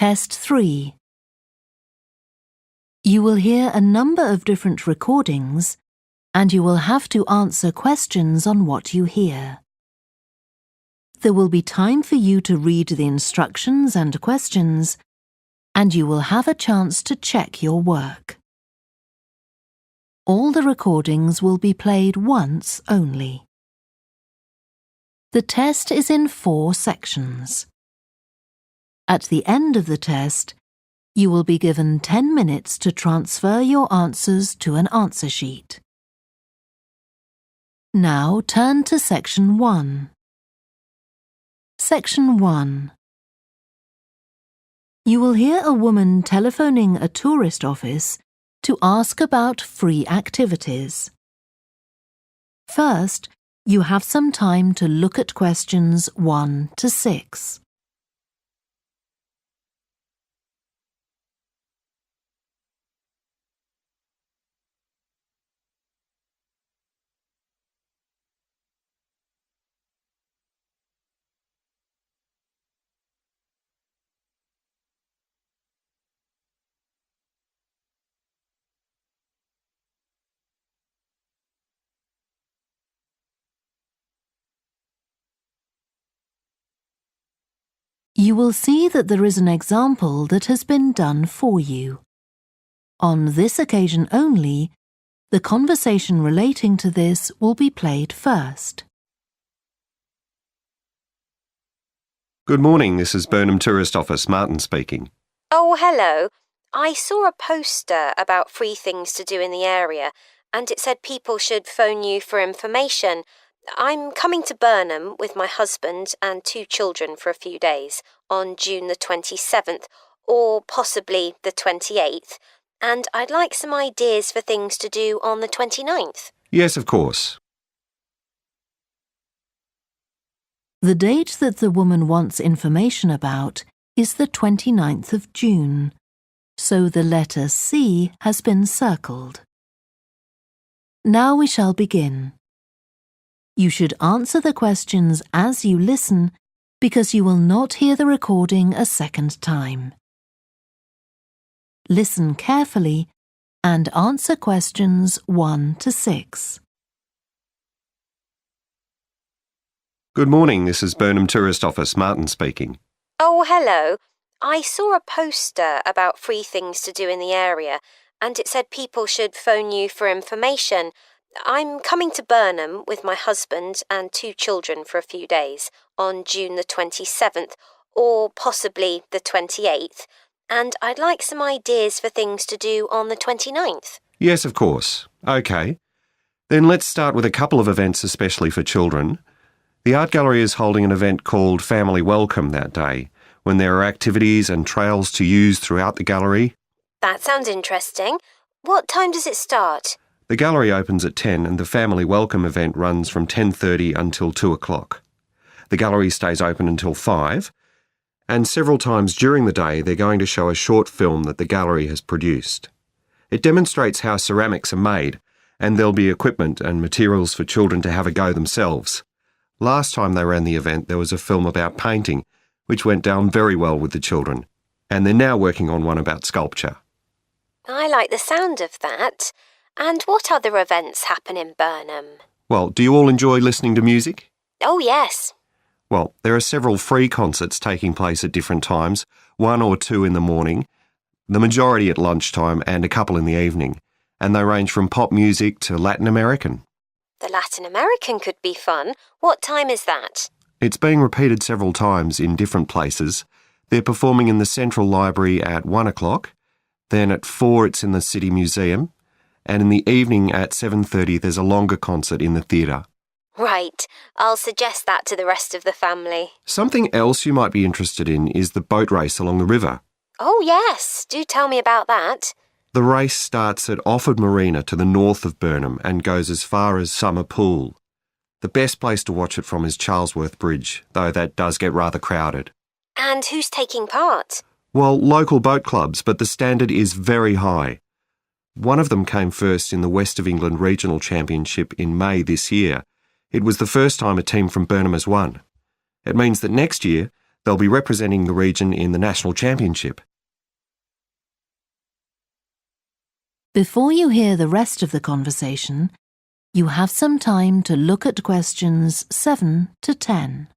Test 3. You will hear a number of different recordings, and you will have to answer questions on what you hear. There will be time for you to read the instructions and questions, and you will have a chance to check your work. All the recordings will be played once only. The test is in 4 sections. At the end of the test, you will be given 10 minutes to transfer your answers to an answer sheet. Now turn to Section 1. Section 1. You will hear a woman telephoning a tourist office to ask about free activities. First, you have some time to look at questions 1 to 6. You will see that there is an example that has been done for you. On this occasion only, the conversation relating to this will be played first. Good morning, this is Burnham Tourist Office, Martin speaking. Oh, hello. I saw a poster about free things to do in the area, and it said people should phone you for information. I'm coming to Burnham with my husband and 2 children for a few days on June the 27th, or possibly the 28th, and I'd like some ideas for things to do on the 29th. Yes, of course. The date that the woman wants information about is the 29th of June, so the letter C has been circled. Now we shall begin. You should answer the questions as you listen because you will not hear the recording a second time. Listen carefully and answer questions 1 to 6. Good morning, this is Burnham Tourist Office, Martin speaking. Oh, hello. I saw a poster about free things to do in the area, and it said people should phone you for information. I'm coming to Burnham with my husband and 2 children for a few days on June the 27th, or possibly the 28th, and I'd like some ideas for things to do on the 29th. Yes, of course. OK. Then let's start with a couple of events especially for children. The art gallery is holding an event called Family Welcome that day, when there are activities and trails to use throughout the gallery. That sounds interesting. What time does it start? The gallery opens at 10 and the Family Welcome event runs from 10:30 until 2 o'clock. The gallery stays open until 5, and several times during the day they're going to show a short film that the gallery has produced. It demonstrates how ceramics are made, and there'll be equipment and materials for children to have a go themselves. Last time they ran the event there was a film about painting, which went down very well with the children, and they're now working on one about sculpture. I like the sound of that. And what other events happen in Burnham? Well, do you all enjoy listening to music? Oh, yes. Well, there are several free concerts taking place at different times, 1 or 2 in the morning, the majority at lunchtime and a couple in the evening, and they range from pop music to Latin American. The Latin American could be fun. What time is that? It's being repeated several times in different places. They're performing in the Central Library at 1 o'clock, then at 4 it's in the City Museum, and in the evening at 7:30 there's a longer concert in the theatre. Right. I'll suggest that to the rest of the family. Something else you might be interested in is the boat race along the river. Oh, yes. Do tell me about that. The race starts at Offord Marina to the north of Burnham and goes as far as Summer Pool. The best place to watch it from is Charlesworth Bridge, though that does get rather crowded. And who's taking part? Well, local boat clubs, but the standard is very high. One of them came first in the West of England Regional Championship in May this year. It was the first time a team from Burnham has won. It means that next year They'll be representing the region in the National Championship. Before you hear the rest of the conversation, you have some time to look at questions 7 to 10.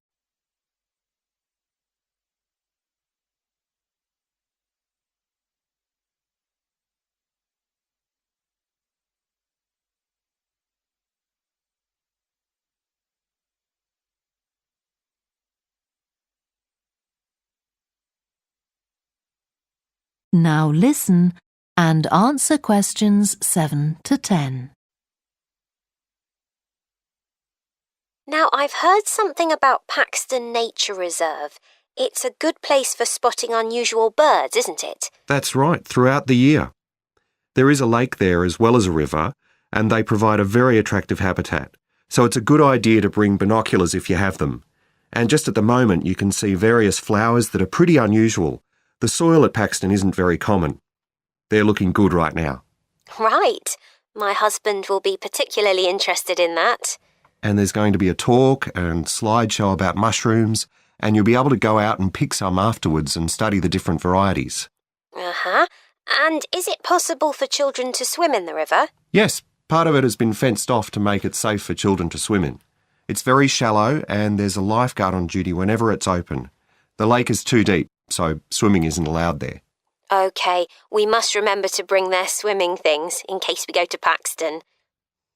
Now listen and answer questions 7 to 10. Now, I've heard something about Paxton Nature Reserve. It's a good place for spotting unusual birds, isn't it? That's right, throughout the year. There is a lake there as well as a river, and they provide a very attractive habitat. So it's a good idea to bring binoculars if you have them. And just at the moment, you can see various flowers that are pretty unusual. The soil at Paxton isn't very common. They're looking good right now. Right. My husband will be particularly interested in that. And there's going to be a talk and slideshow about mushrooms, and you'll be able to go out and pick some afterwards and study the different varieties. Uh-huh. And is it possible for children to swim in the river? Yes, part of it has been fenced off to make it safe for children to swim in. It's very shallow, and there's a lifeguard on duty whenever it's open. The lake is too deep, so swimming isn't allowed there. OK, we must remember to bring their swimming things in case we go to Paxton.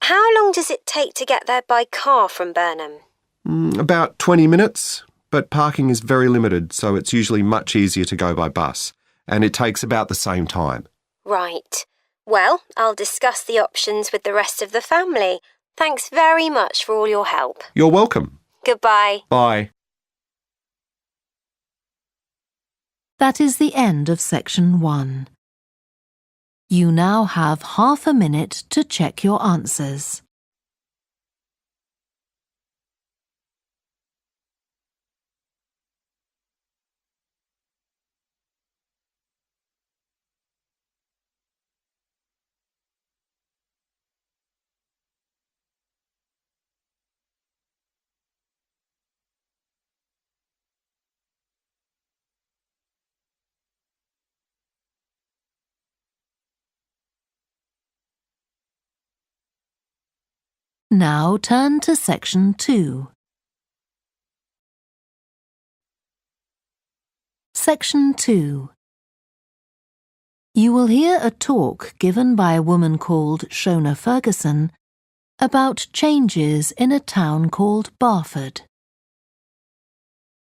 How long does it take to get there by car from Burnham? About 20 minutes, but parking is very limited, so it's usually much easier to go by bus, and it takes about the same time. Right. Well, I'll discuss the options with the rest of the family. Thanks very much for all your help. You're welcome. Goodbye. Bye. That is the end of section 1. You now have half a minute to check your answers. Now turn to section 2. Section 2. You will hear a talk given by a woman called Shona Ferguson about changes in a town called Barford.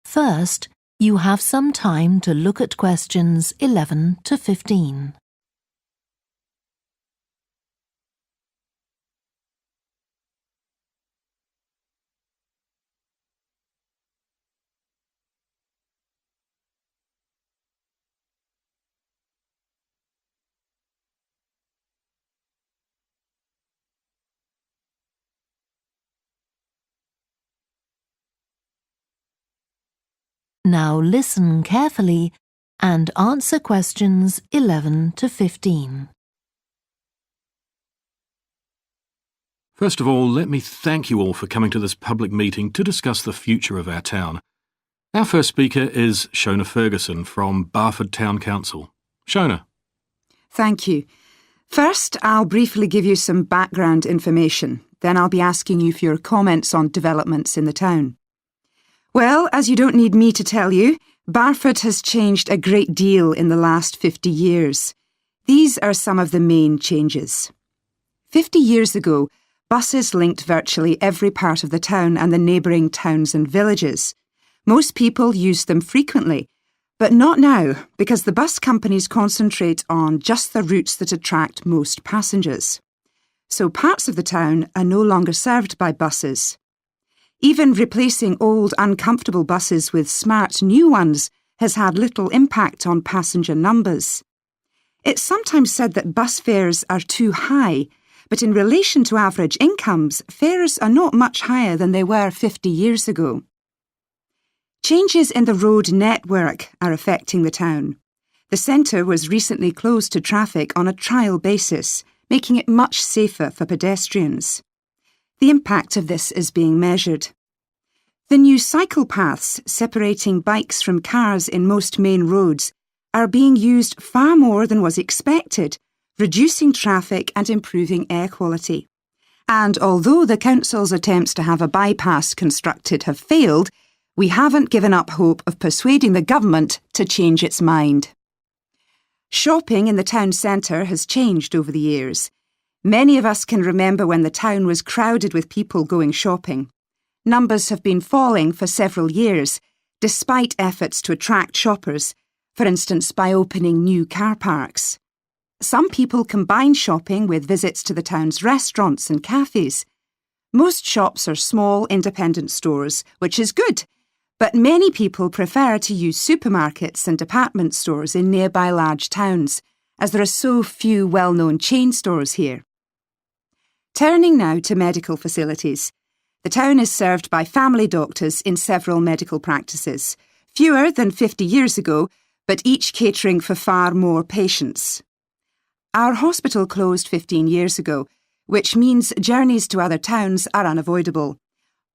First, you have some time to look at questions 11 to 15. Now listen carefully and answer questions 11 to 15. First of all, let me thank you all for coming to this public meeting to discuss the future of our town. Our first speaker is Shona Ferguson from Barford Town Council. Shona. Thank you. First, I'll briefly give you some background information. Then I'll be asking you for your comments on developments in the town. Well, as you don't need me to tell you, Barford has changed a great deal in the last 50 years. These are some of the main changes. 50 years ago, buses linked virtually every part of the town and the neighbouring towns and villages. Most people used them frequently, but not now, because the bus companies concentrate on just the routes that attract most passengers. So parts of the town are no longer served by buses. Even replacing old, uncomfortable buses with smart new ones has had little impact on passenger numbers. It's sometimes said that bus fares are too high, but in relation to average incomes, fares are not much higher than they were 50 years ago. Changes in the road network are affecting the town. The centre was recently closed to traffic on a trial basis, making it much safer for pedestrians. The impact of this is being measured. The new cycle paths separating bikes from cars in most main roads are being used far more than was expected, reducing traffic and improving air quality. And although the council's attempts to have a bypass constructed have failed, we haven't given up hope of persuading the government to change its mind. Shopping in the town centre has changed over the years. Many of us can remember when the town was crowded with people going shopping. Numbers have been falling for several years, despite efforts to attract shoppers, for instance by opening new car parks. Some people combine shopping with visits to the town's restaurants and cafes. Most shops are small independent stores, which is good, but many people prefer to use supermarkets and department stores in nearby large towns, as there are so few well-known chain stores here. Turning now to medical facilities. The town is served by family doctors in several medical practices, fewer than 50 years ago, but each catering for far more patients. Our hospital closed 15 years ago, which means journeys to other towns are unavoidable.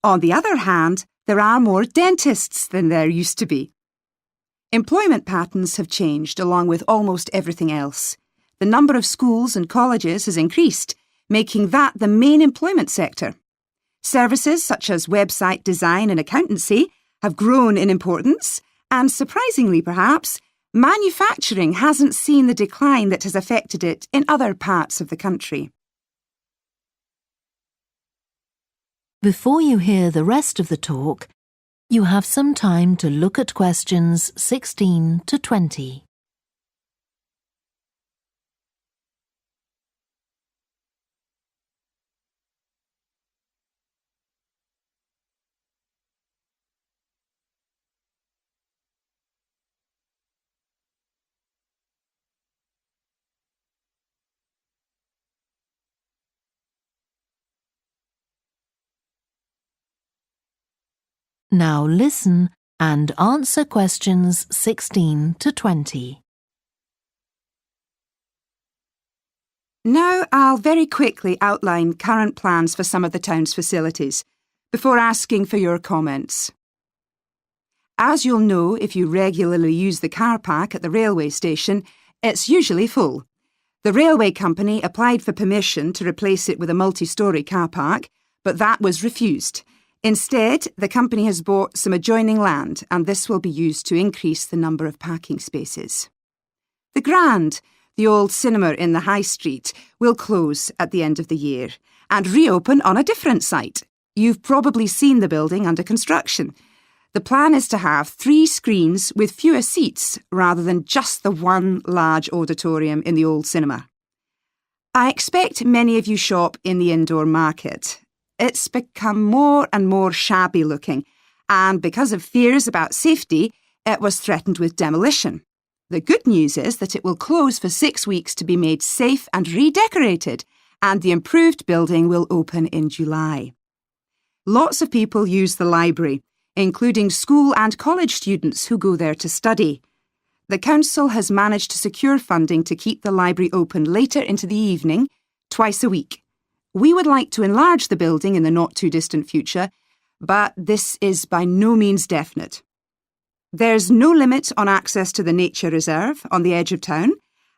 On the other hand, there are more dentists than there used to be. Employment patterns have changed along with almost everything else. The number of schools and colleges has increased, making that the main employment sector. Services such as website design and accountancy have grown in importance, and surprisingly perhaps, manufacturing hasn't seen the decline that has affected it in other parts of the country. Before you hear the rest of the talk, you have some time to look at questions 16 to 20. Now listen and answer questions 16 to 20. Now I'll very quickly outline current plans for some of the town's facilities, before asking for your comments. As you'll know if you regularly use the car park at the railway station, it's usually full. The railway company applied for permission to replace it with a multi-storey car park, but that was refused. Instead, the company has bought some adjoining land, and this will be used to increase the number of parking spaces. The Grand, the old cinema in the High Street, will close at the end of the year and reopen on a different site. You've probably seen the building under construction. The plan is to have 3 screens with fewer seats rather than just the one large auditorium in the old cinema. I expect many of you shop in the indoor market. It's become more and more shabby looking, and because of fears about safety, it was threatened with demolition. The good news is that it will close for 6 weeks to be made safe and redecorated, and the improved building will open in July. Lots of people use the library, including school and college students who go there to study. The council has managed to secure funding to keep the library open later into the evening, twice a week. We would like to enlarge the building in the not-too-distant future, but this is by no means definite. There's no limit on access to the nature reserve on the edge of town,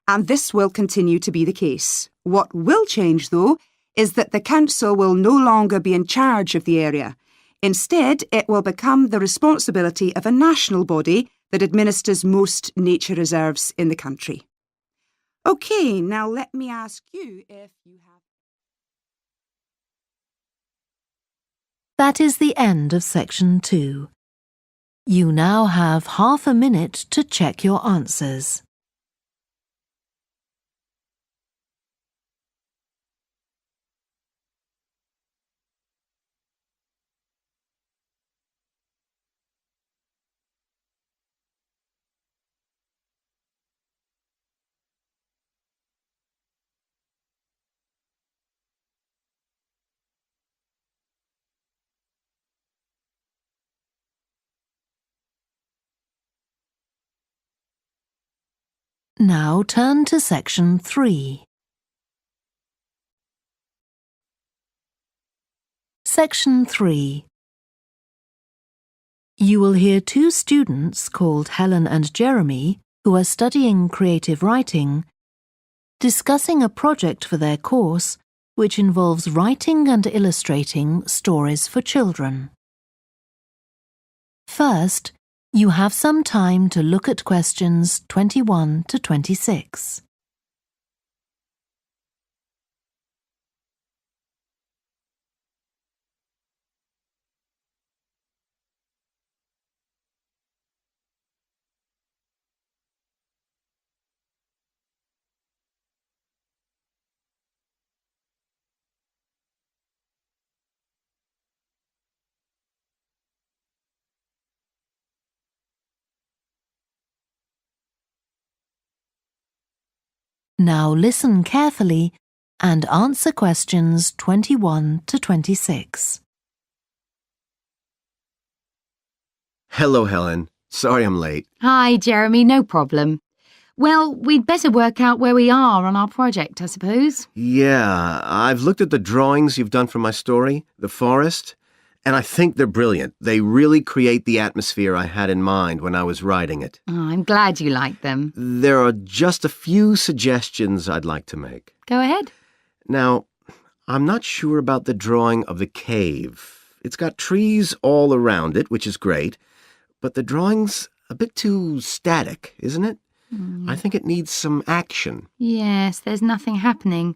and this will continue to be the case. What will change, though, is that the council will no longer be in charge of the area. Instead, it will become the responsibility of a national body that administers most nature reserves in the country. OK, now let me ask you if you have... That is the end of section 2. You now have half a minute to check your answers. Now turn to section 3. Section 3. You will hear two students called Helen and Jeremy, who are studying creative writing, discussing a project for their course which involves writing and illustrating stories for children. First, you have some time to look at questions 21 to 26. Now listen carefully and answer questions 21 to 26. Hello, Helen. Sorry I'm late. Hi, Jeremy, no problem. Well, we'd better work out where we are on our project, I suppose. Yeah, I've looked at the drawings you've done for my story, The Forest, and I think they're brilliant. They really create the atmosphere I had in mind when I was writing it. Oh, I'm glad you like them. There are just a few suggestions I'd like to make. Go ahead. Now, I'm not sure about the drawing of the cave. It's got trees all around it, which is great, but the drawing's a bit too static, isn't it? I think it needs some action. Yes, there's nothing happening.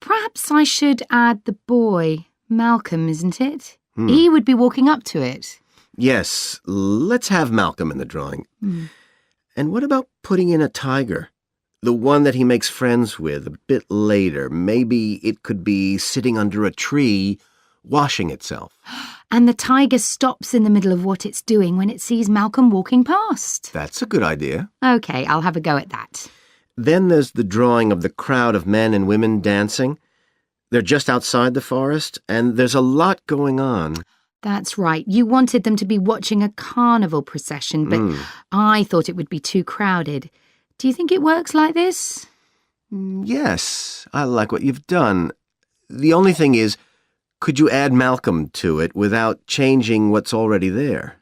Perhaps I should add the boy, Malcolm, isn't it? He would be walking up to it. Yes, let's have Malcolm in the drawing. And what about putting in a tiger? The one that he makes friends with a bit later. Maybe it could be sitting under a tree, washing itself. And the tiger stops in the middle of what it's doing when it sees Malcolm walking past. That's a good idea. OK, I'll have a go at that. Then there's the drawing of the crowd of men and women dancing. They're just outside the forest, and there's a lot going on. That's right. You wanted them to be watching a carnival procession, but I thought it would be too crowded. Do you think it works like this? Yes, I like what you've done. The only thing is, could you add Malcolm to it without changing what's already there?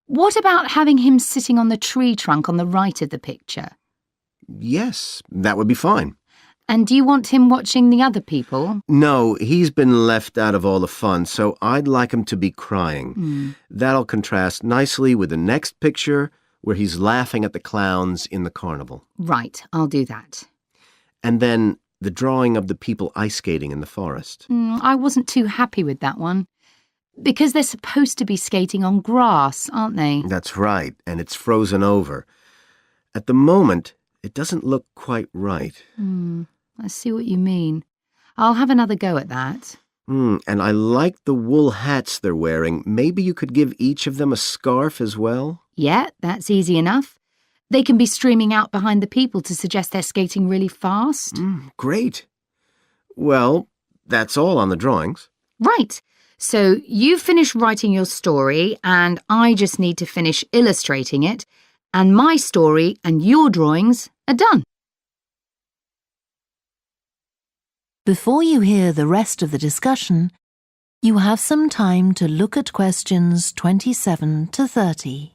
What about having him sitting on the tree trunk on the right of the picture? Yes, that would be fine. And do you want him watching the other people? No, he's been left out of all the fun, so I'd like him to be crying. That'll contrast nicely with the next picture where he's laughing at the clowns in the carnival. Right, I'll do that. And then the drawing of the people ice skating in the forest. I wasn't too happy with that one. Because they're supposed to be skating on grass, aren't they? That's right, and it's frozen over. At the moment, it doesn't look quite right. I see what you mean. I'll have another go at that. And I like the wool hats they're wearing. Maybe you could give each of them a scarf as well? Yeah, that's easy enough. They can be streaming out behind the people to suggest they're skating really fast. Great. Well, that's all on the drawings. Right. So you finish writing your story and I just need to finish illustrating it, and my story and your drawings are done. Before you hear the rest of the discussion, you have some time to look at questions 27 to 30.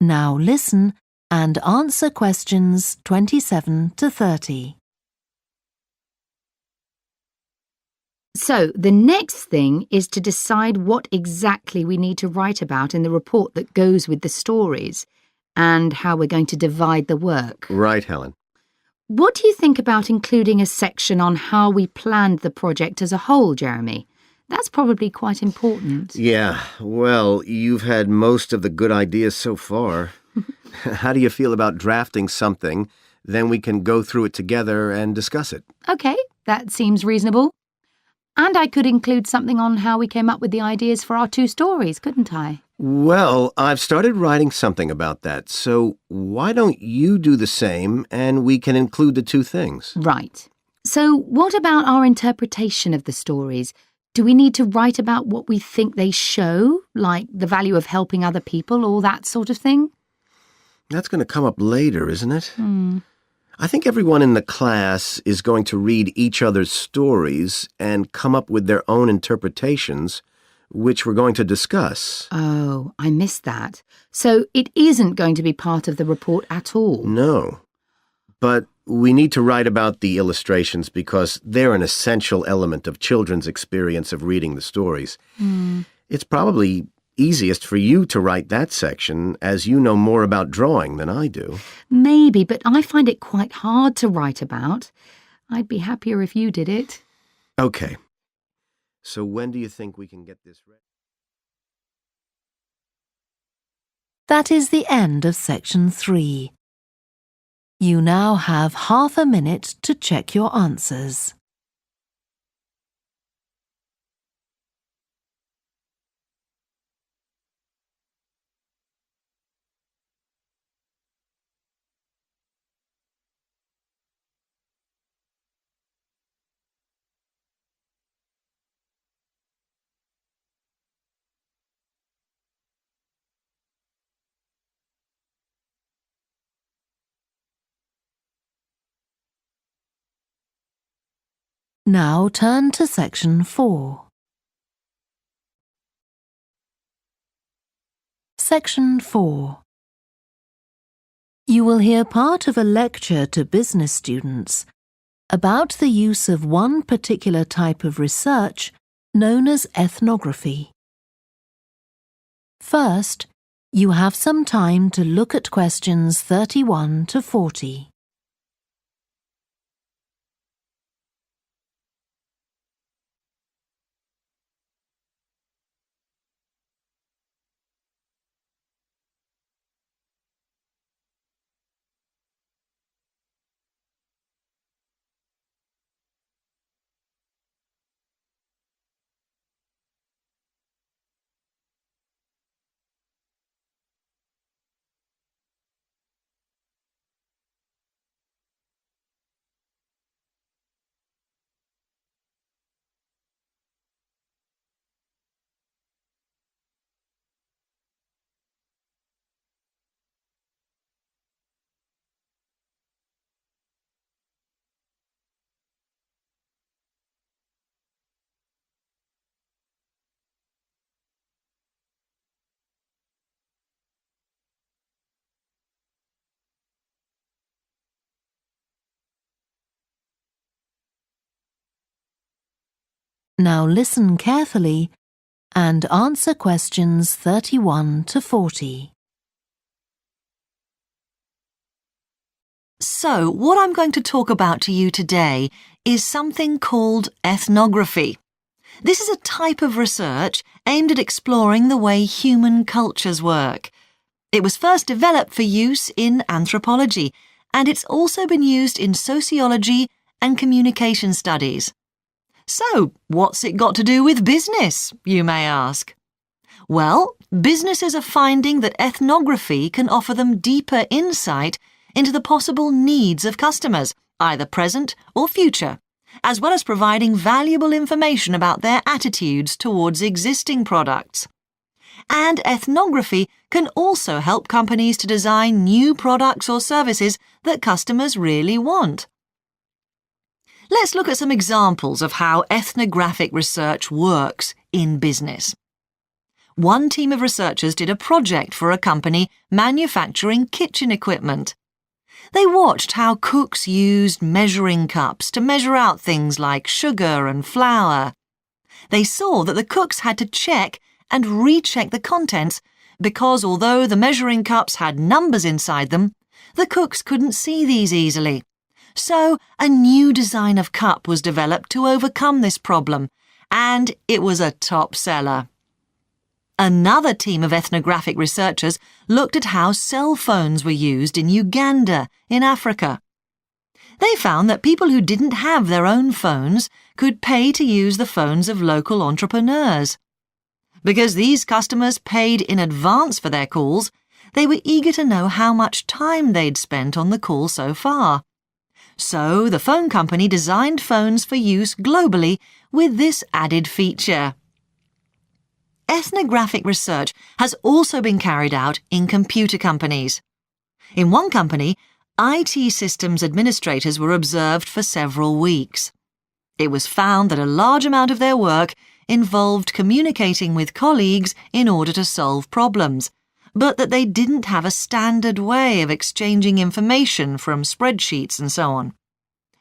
Now listen and answer questions 27 to 30. So the next thing is to decide what exactly we need to write about in the report that goes with the stories and how we're going to divide the work. Right, Helen. What do you think about including a section on how we planned the project as a whole, Jeremy? That's probably quite important. Yeah, well, you've had most of the good ideas so far. How do you feel about drafting something? Then we can go through it together and discuss it. OK, that seems reasonable. And I could include something on how we came up with the ideas for our two stories, couldn't I? Well, I've started writing something about that, so why don't you do the same and we can include the two things? Right. So, what about our interpretation of the stories? Do we need to write about what we think they show, like the value of helping other people or that sort of thing? That's going to come up later, isn't it? I think everyone in the class is going to read each other's stories and come up with their own interpretations, which we're going to discuss. Oh, I missed that. So it isn't going to be part of the report at all? No. But we need to write about the illustrations because they're an essential element of children's experience of reading the stories. It's probably easiest for you to write that section, as you know more about drawing than I do. Maybe, but I find it quite hard to write about. I'd be happier if you did it. Okay. So when do you think we can get this ready? That is the end of section 3. You now have half a minute to check your answers. Now turn to section 4. Section 4. You will hear part of a lecture to business students about the use of one particular type of research known as ethnography. First, you have some time to look at questions 31 to 40. Now listen carefully and answer questions 31 to 40. So, what I'm going to talk about to you today is something called ethnography. This is a type of research aimed at exploring the way human cultures work. It was first developed for use in anthropology, and it's also been used in sociology and communication studies. So, what's it got to do with business, you may ask? Well, businesses are finding that ethnography can offer them deeper insight into the possible needs of customers, either present or future, as well as providing valuable information about their attitudes towards existing products. And ethnography can also help companies to design new products or services that customers really want. Let's look at some examples of how ethnographic research works in business. One team of researchers did a project for a company manufacturing kitchen equipment. They watched how cooks used measuring cups to measure out things like sugar and flour. They saw that the cooks had to check and recheck the contents because although the measuring cups had numbers inside them, the cooks couldn't see these easily. So a new design of cup was developed to overcome this problem, and it was a top seller. Another team of ethnographic researchers looked at how cell phones were used in Uganda, in Africa. They found that people who didn't have their own phones could pay to use the phones of local entrepreneurs. Because these customers paid in advance for their calls, they were eager to know how much time they'd spent on the call so far. So the phone company designed phones for use globally with this added feature. Ethnographic research has also been carried out in computer companies. In one company, IT systems administrators were observed for several weeks. It was found that a large amount of their work involved communicating with colleagues in order to solve problems, but that they didn't have a standard way of exchanging information from spreadsheets and so on.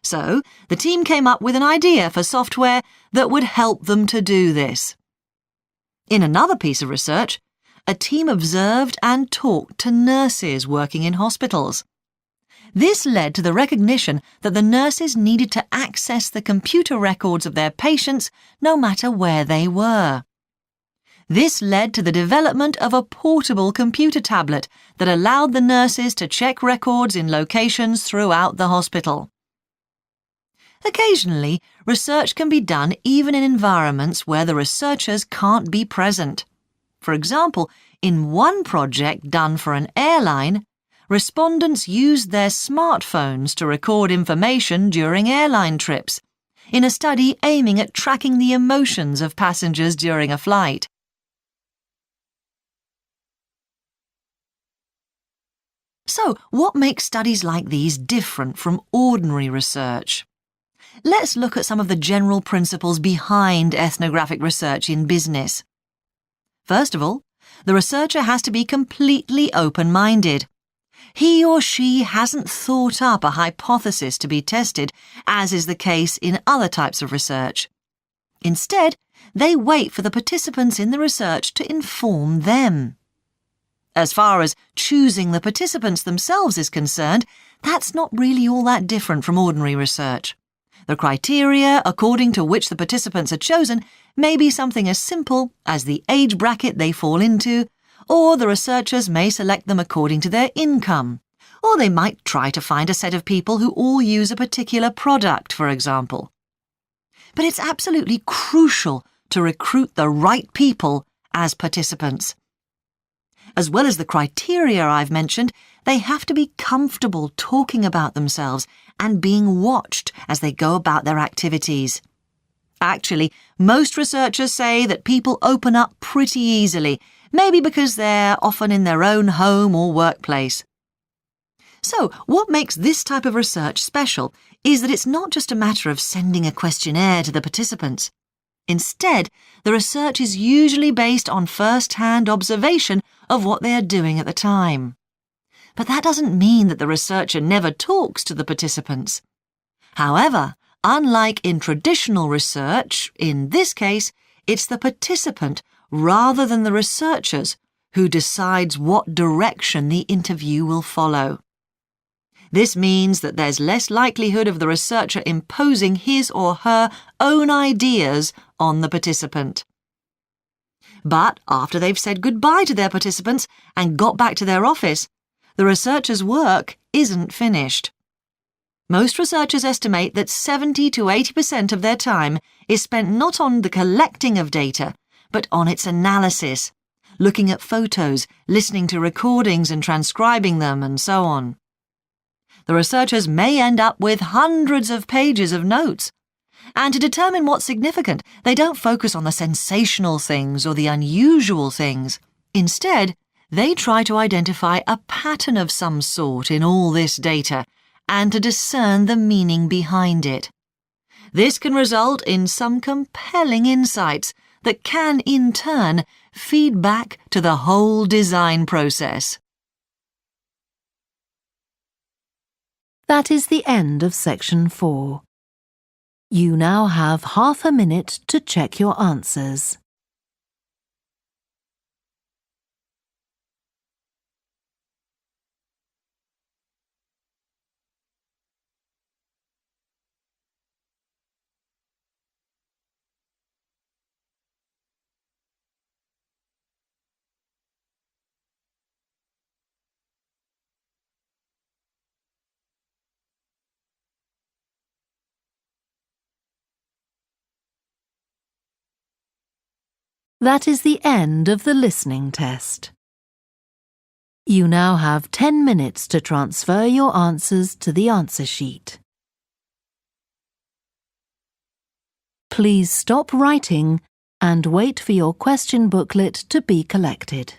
So, the team came up with an idea for software that would help them to do this. In another piece of research, a team observed and talked to nurses working in hospitals. This led to the recognition that the nurses needed to access the computer records of their patients no matter where they were. This led to the development of a portable computer tablet that allowed the nurses to check records in locations throughout the hospital. Occasionally, research can be done even in environments where the researchers can't be present. For example, in one project done for an airline, respondents used their smartphones to record information during airline trips, in a study aiming at tracking the emotions of passengers during a flight. So, what makes studies like these different from ordinary research? Let's look at some of the general principles behind ethnographic research in business. First of all, the researcher has to be completely open-minded. He or she hasn't thought up a hypothesis to be tested, as is the case in other types of research. Instead, they wait for the participants in the research to inform them. As far as choosing the participants themselves is concerned, that's not really all that different from ordinary research. The criteria according to which the participants are chosen may be something as simple as the age bracket they fall into, or the researchers may select them according to their income, or they might try to find a set of people who all use a particular product, for example. But it's absolutely crucial to recruit the right people as participants. As well as the criteria I've mentioned, they have to be comfortable talking about themselves and being watched as they go about their activities. Actually, most researchers say that people open up pretty easily, maybe because they're often in their own home or workplace. So, what makes this type of research special is that it's not just a matter of sending a questionnaire to the participants. Instead, the research is usually based on first-hand observation of what they are doing at the time. But that doesn't mean that the researcher never talks to the participants. However, unlike in traditional research, in this case, it's the participant rather than the researchers who decides what direction the interview will follow. This means that there's less likelihood of the researcher imposing his or her own ideas on the participant. But after they've said goodbye to their participants and got back to their office, the researcher's work isn't finished. Most researchers estimate that 70 to 80% of their time is spent not on the collecting of data, but on its analysis, looking at photos, listening to recordings and transcribing them, and so on. The researchers may end up with hundreds of pages of notes. And to determine what's significant, they don't focus on the sensational things or the unusual things. Instead, they try to identify a pattern of some sort in all this data and to discern the meaning behind it. This can result in some compelling insights that can, in turn, feed back to the whole design process. That is the end of section 4. You now have half a minute to check your answers. That is the end of the listening test. You now have 10 minutes to transfer your answers to the answer sheet. Please stop writing and wait for your question booklet to be collected.